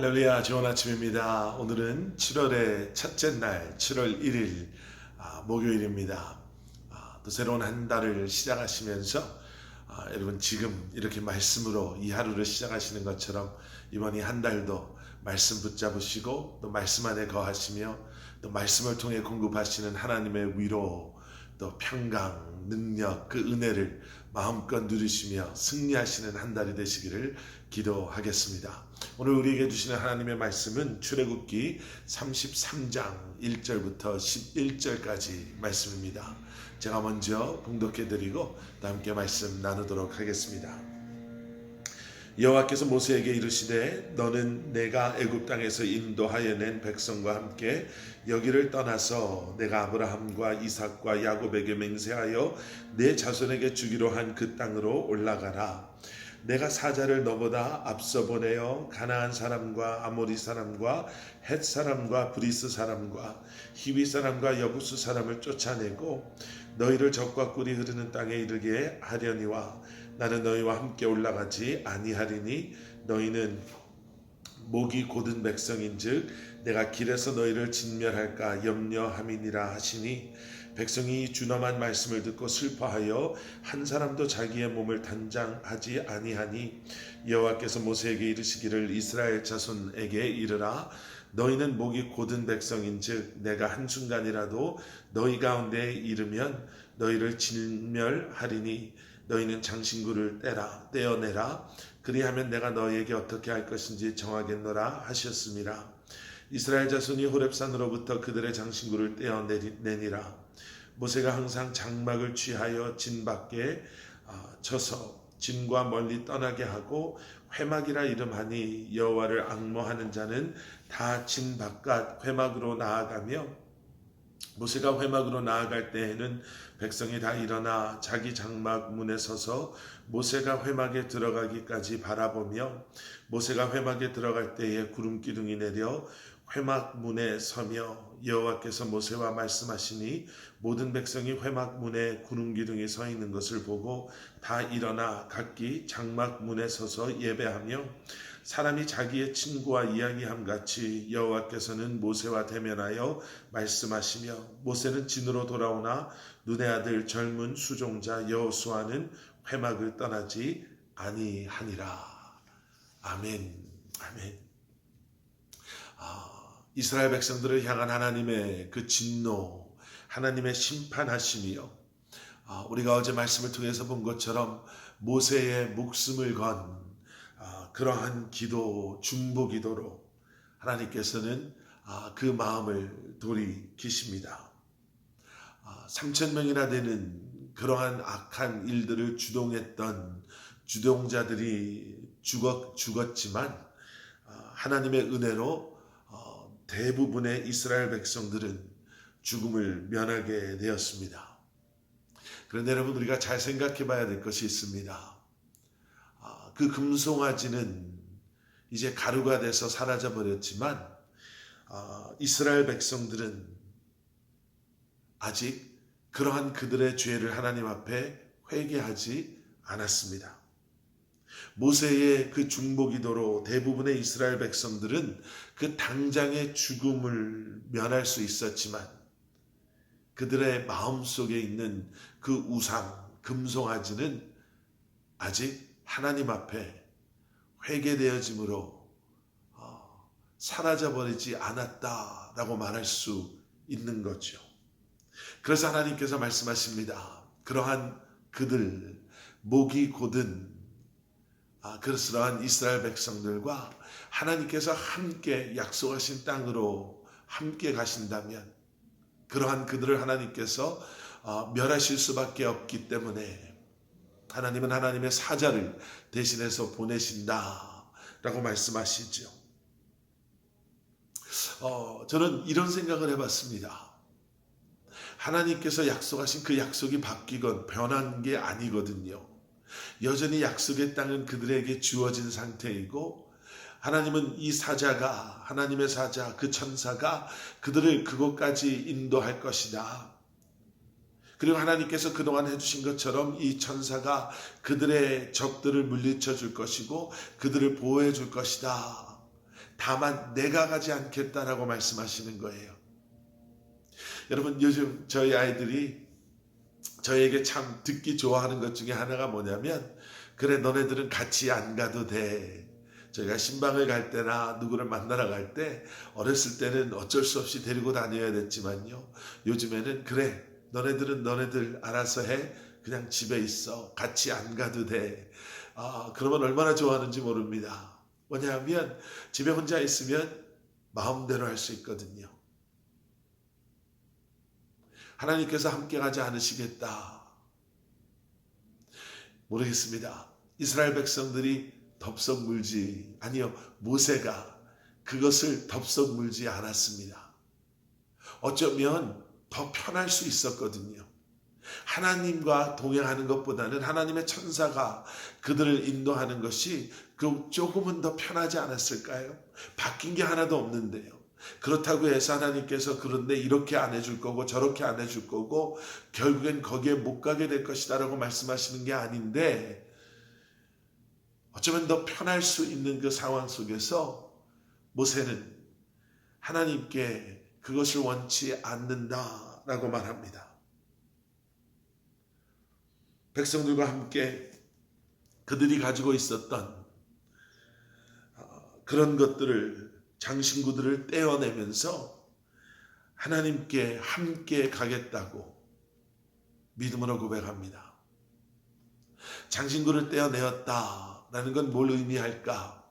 할렐루야, 좋은 아침입니다. 오늘은 7월의 첫째 날, 7월 1일 목요일입니다. 또 새로운 한 달을 시작하시면서 여러분 지금 이렇게 말씀으로 이 하루를 시작하시는 것처럼 이번 이 한 달도 말씀 붙잡으시고 또 말씀 안에 거하시며 또 말씀을 통해 공급하시는 하나님의 위로 또 평강, 능력, 그 은혜를 마음껏 누리시며 승리하시는 한 달이 되시기를 기도하겠습니다. 오늘 우리에게 주시는 하나님의 말씀은 출애굽기 33장 1절부터 11절까지 말씀입니다. 제가 먼저 봉독해드리고 또 함께 말씀 나누도록 하겠습니다. 여호와께서 모세에게 이르시되 너는 내가 애굽 땅에서 인도하여 낸 백성과 함께 여기를 떠나서 내가 아브라함과 이삭과 야곱에게 맹세하여 내 자손에게 주기로 한 그 땅으로 올라가라. 내가 사자를 너보다 앞서 보내어 가나안 사람과 아모리 사람과 헷 사람과 브리스 사람과 히위 사람과 여부스 사람을 쫓아내고 너희를 적과 꿀이 흐르는 땅에 이르게 하려니와 나는 너희와 함께 올라가지 아니하리니 너희는 목이 곧은 백성인즉 내가 길에서 너희를 진멸할까 염려함이니라 하시니 백성이 준엄한 말씀을 듣고 슬퍼하여 한 사람도 자기의 몸을 단장하지 아니하니 여호와께서 모세에게 이르시기를 이스라엘 자손에게 이르라 너희는 목이 곧은 백성인즉 내가 한순간이라도 너희 가운데에 이르면 너희를 진멸하리니 너희는 장신구를 떼어내라 그리하면 내가 너희에게 어떻게 할 것인지 정하겠노라 하셨습니다. 이스라엘 자손이 호렙산으로부터 그들의 장신구를 떼어내니라. 모세가 항상 장막을 취하여 진 밖에 쳐서 진과 멀리 떠나게 하고 회막이라 이름하니 여호와를 앙모하는 자는 다 진 바깥 회막으로 나아가며 모세가 회막으로 나아갈 때에는 백성이 다 일어나 자기 장막 문에 서서 모세가 회막에 들어가기까지 바라보며 모세가 회막에 들어갈 때에 구름 기둥이 내려 회막 문에 서며 여호와께서 모세와 말씀하시니 모든 백성이 회막 문에 구름 기둥이 서 있는 것을 보고 다 일어나 각기 장막 문에 서서 예배하며 사람이 자기의 친구와 이야기함 같이 여호와께서는 모세와 대면하여 말씀하시며 모세는 진으로 돌아오나 눈의 아들 젊은 수종자 여호수아는 회막을 떠나지 아니하니라. 아멘. 아멘. 이스라엘 백성들을 향한 하나님의 그 진노, 하나님의 심판하심이요. 우리가 어제 말씀을 통해서 본 것처럼 모세의 목숨을 건 그러한 기도, 중보 기도로 하나님께서는 그 마음을 돌이키십니다. 3,000명이나 되는 그러한 악한 일들을 주동했던 주동자들이 죽었지만 하나님의 은혜로 대부분의 이스라엘 백성들은 죽음을 면하게 되었습니다. 그런데 여러분 우리가 잘 생각해 봐야 될 것이 있습니다. 그 금송아지는 이제 가루가 돼서 사라져 버렸지만 이스라엘 백성들은 아직 그러한 그들의 죄를 하나님 앞에 회개하지 않았습니다. 모세의 그 중보기도로 대부분의 이스라엘 백성들은 그 당장의 죽음을 면할 수 있었지만 그들의 마음속에 있는 그 우상, 금송아지는 아직 하나님 앞에 회개되어짐으로 사라져버리지 않았다라고 말할 수 있는 거죠. 그래서 하나님께서 말씀하십니다. 그러한 그들, 목이 곧은 그러한 이스라엘 백성들과 하나님께서 함께 약속하신 땅으로 함께 가신다면 그러한 그들을 하나님께서 멸하실 수밖에 없기 때문에 하나님은 하나님의 사자를 대신해서 보내신다라고 말씀하시죠. 저는 이런 생각을 해봤습니다. 하나님께서 약속하신 그 약속이 바뀌건 변한 게 아니거든요. 여전히 약속의 땅은 그들에게 주어진 상태이고 하나님은 이 사자가 하나님의 사자 그 천사가 그들을 그곳까지 인도할 것이다. 그리고 하나님께서 그동안 해주신 것처럼 이 천사가 그들의 적들을 물리쳐 줄 것이고 그들을 보호해 줄 것이다. 다만 내가 가지 않겠다라고 말씀하시는 거예요. 여러분, 요즘 저희 아이들이 저에게 참 듣기 좋아하는 것 중에 하나가 뭐냐면, 그래 너네들은 같이 안 가도 돼. 저희가 신방을 갈 때나 누구를 만나러 갈 때 어렸을 때는 어쩔 수 없이 데리고 다녀야 됐지만요, 요즘에는 그래 너네들은 너네들 알아서 해. 그냥 집에 있어. 같이 안 가도 돼. 그러면 얼마나 좋아하는지 모릅니다. 뭐냐면 집에 혼자 있으면 마음대로 할 수 있거든요. 하나님께서 함께 가지 않으시겠다. 모르겠습니다. 이스라엘 백성들이 덥석 물지, 아니요, 모세가 그것을 덥석 물지 않았습니다. 어쩌면 더 편할 수 있었거든요. 하나님과 동행하는 것보다는 하나님의 천사가 그들을 인도하는 것이 조금은 더 편하지 않았을까요? 바뀐 게 하나도 없는데요. 그렇다고 해서 하나님께서 그런데 이렇게 안 해줄 거고 저렇게 안 해줄 거고 결국엔 거기에 못 가게 될 것이다 라고 말씀하시는 게 아닌데, 어쩌면 더 편할 수 있는 그 상황 속에서 모세는 하나님께 그것을 원치 않는다라고 말합니다. 백성들과 함께 그들이 가지고 있었던 그런 것들을, 장신구들을 떼어내면서 하나님께 함께 가겠다고 믿음으로 고백합니다. 장신구를 떼어내었다라는 건 뭘 의미할까?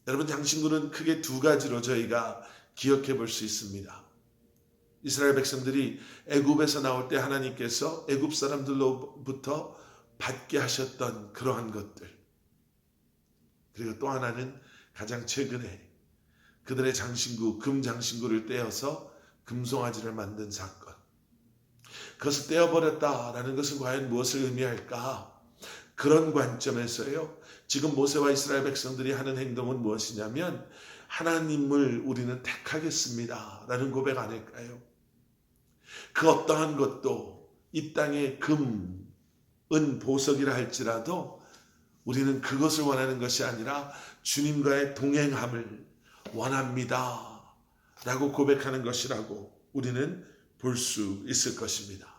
여러분, 장신구는 크게 두 가지로 저희가 기억해 볼 수 있습니다. 이스라엘 백성들이 애굽에서 나올 때 하나님께서 애굽 사람들로부터 받게 하셨던 그러한 것들, 그리고 또 하나는 가장 최근에 그들의 장신구, 금장신구를 떼어서 금송아지를 만든 사건. 그것을 떼어버렸다라는 것은 과연 무엇을 의미할까? 그런 관점에서요, 지금 모세와 이스라엘 백성들이 하는 행동은 무엇이냐면 하나님을 우리는 택하겠습니다 라는 고백 아닐까요? 그 어떠한 것도 이 땅의 금, 은, 보석이라 할지라도 우리는 그것을 원하는 것이 아니라 주님과의 동행함을 원합니다 라고 고백하는 것이라고 우리는 볼 수 있을 것입니다.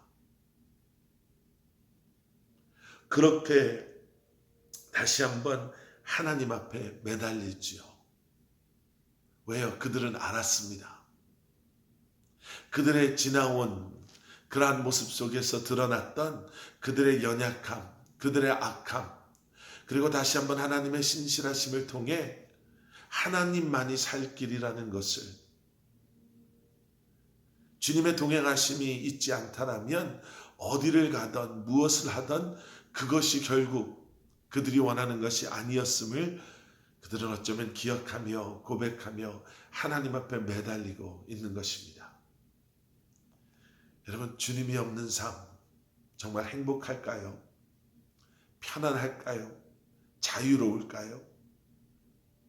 그렇게 다시 한번 하나님 앞에 매달리지요. 왜요? 그들은 알았습니다. 그들의 지나온 그러한 모습 속에서 드러났던 그들의 연약함, 그들의 악함, 그리고 다시 한번 하나님의 신실하심을 통해 하나님만이 살 길이라는 것을, 주님의 동행하심이 있지 않다라면 어디를 가던 무엇을 하던 그것이 결국 그들이 원하는 것이 아니었음을 그들은 어쩌면 기억하며 고백하며 하나님 앞에 매달리고 있는 것입니다. 여러분, 주님이 없는 삶 정말 행복할까요? 편안할까요? 자유로울까요?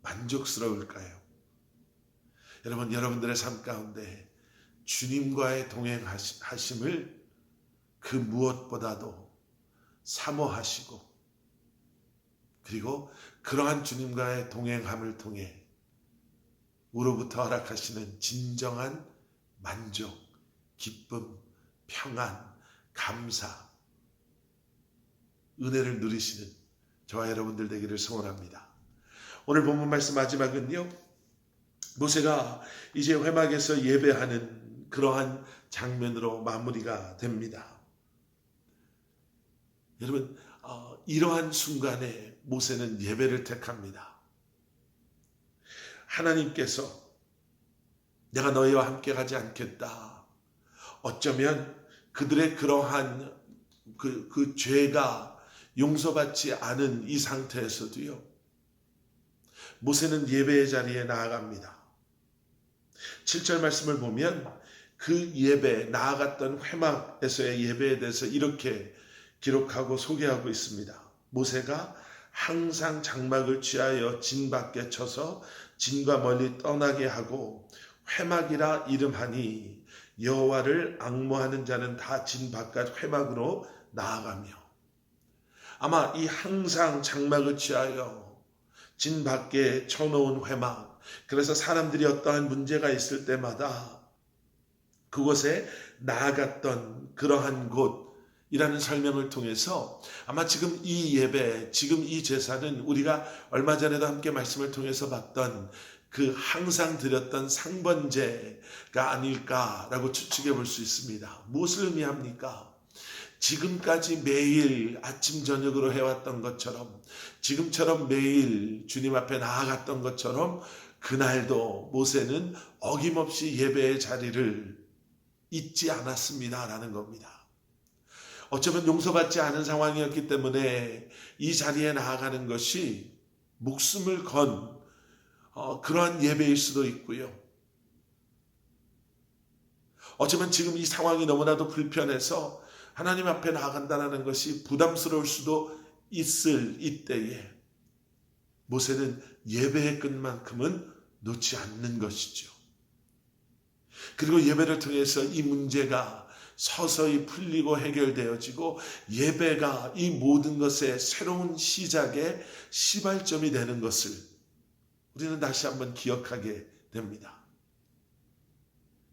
만족스러울까요? 여러분, 여러분들의 삶 가운데 주님과의 동행하심을 그 무엇보다도 사모하시고, 그리고 그러한 주님과의 동행함을 통해 우로부터 허락하시는 진정한 만족, 기쁨, 평안, 감사, 은혜를 누리시는 저와 여러분들 되기를 소원합니다. 오늘 본문 말씀 마지막은요, 모세가 이제 회막에서 예배하는 그러한 장면으로 마무리가 됩니다. 여러분, 이러한 순간에 모세는 예배를 택합니다. 하나님께서 내가 너희와 함께 가지 않겠다. 어쩌면 그들의 그러한 그 죄가 용서받지 않은 이 상태에서도요, 모세는 예배의 자리에 나아갑니다. 7절 말씀을 보면 그 예배, 나아갔던 회막에서의 예배에 대해서 이렇게 기록하고 소개하고 있습니다. 모세가 항상 장막을 취하여 진 밖에 쳐서 진과 멀리 떠나게 하고 회막이라 이름하니 여호와를 앙모하는 자는 다 진 바깥 회막으로 나아가며. 아마 이 항상 장막을 취하여 진 밖에 쳐놓은 회막, 그래서 사람들이 어떠한 문제가 있을 때마다 그곳에 나아갔던 그러한 곳이라는 설명을 통해서 아마 지금 이 예배, 지금 이 제사는 우리가 얼마 전에도 함께 말씀을 통해서 봤던 그 항상 드렸던 상번제가 아닐까라고 추측해 볼 수 있습니다. 무엇을 의미합니까? 지금까지 매일 아침 저녁으로 해왔던 것처럼, 지금처럼 매일 주님 앞에 나아갔던 것처럼 그날도 모세는 어김없이 예배의 자리를 잊지 않았습니다라는 겁니다. 어쩌면 용서받지 않은 상황이었기 때문에 이 자리에 나아가는 것이 목숨을 건 그러한 예배일 수도 있고요. 어쩌면 지금 이 상황이 너무나도 불편해서 하나님 앞에 나아간다는 것이 부담스러울 수도 있을 이때에 모세는 예배의 끝만큼은 놓지 않는 것이죠. 그리고 예배를 통해서 이 문제가 서서히 풀리고 해결되어지고 예배가 이 모든 것의 새로운 시작의 시발점이 되는 것을 우리는 다시 한번 기억하게 됩니다.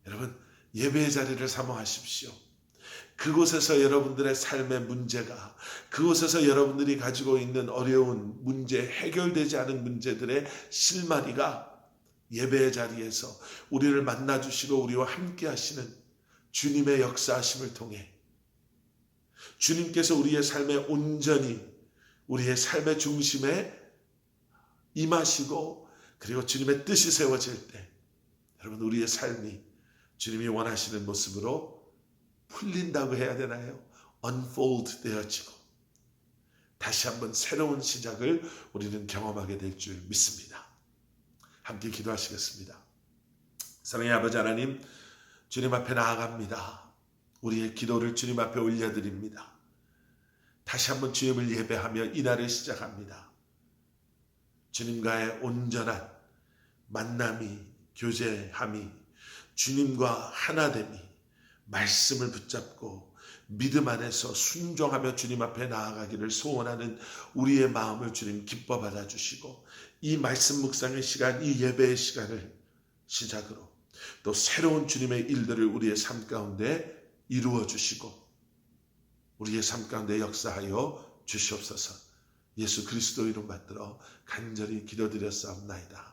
여러분, 예배의 자리를 사모하십시오. 그곳에서 여러분들의 삶의 문제가, 그곳에서 여러분들이 가지고 있는 어려운 문제, 해결되지 않은 문제들의 실마리가 예배의 자리에서 우리를 만나주시고 우리와 함께 하시는 주님의 역사하심을 통해 주님께서 우리의 삶에 온전히 우리의 삶의 중심에 임하시고 그리고 주님의 뜻이 세워질 때 여러분 우리의 삶이 주님이 원하시는 모습으로 풀린다고 해야 되나요? unfold 되어지고 다시 한번 새로운 시작을 우리는 경험하게 될 줄 믿습니다. 함께 기도하시겠습니다. 사랑의 아버지 하나님, 주님 앞에 나아갑니다. 우리의 기도를 주님 앞에 올려드립니다. 다시 한번 주님을 예배하며 이날을 시작합니다. 주님과의 온전한 만남이, 교제함이, 주님과 하나됨이, 말씀을 붙잡고 믿음 안에서 순종하며 주님 앞에 나아가기를 소원하는 우리의 마음을 주님 기뻐 받아주시고 이 말씀 묵상의 시간, 이 예배의 시간을 시작으로 또 새로운 주님의 일들을 우리의 삶 가운데 이루어 주시고 우리의 삶 가운데 역사하여 주시옵소서. 예수 그리스도 이름 받들어 간절히 기도드렸사옵나이다.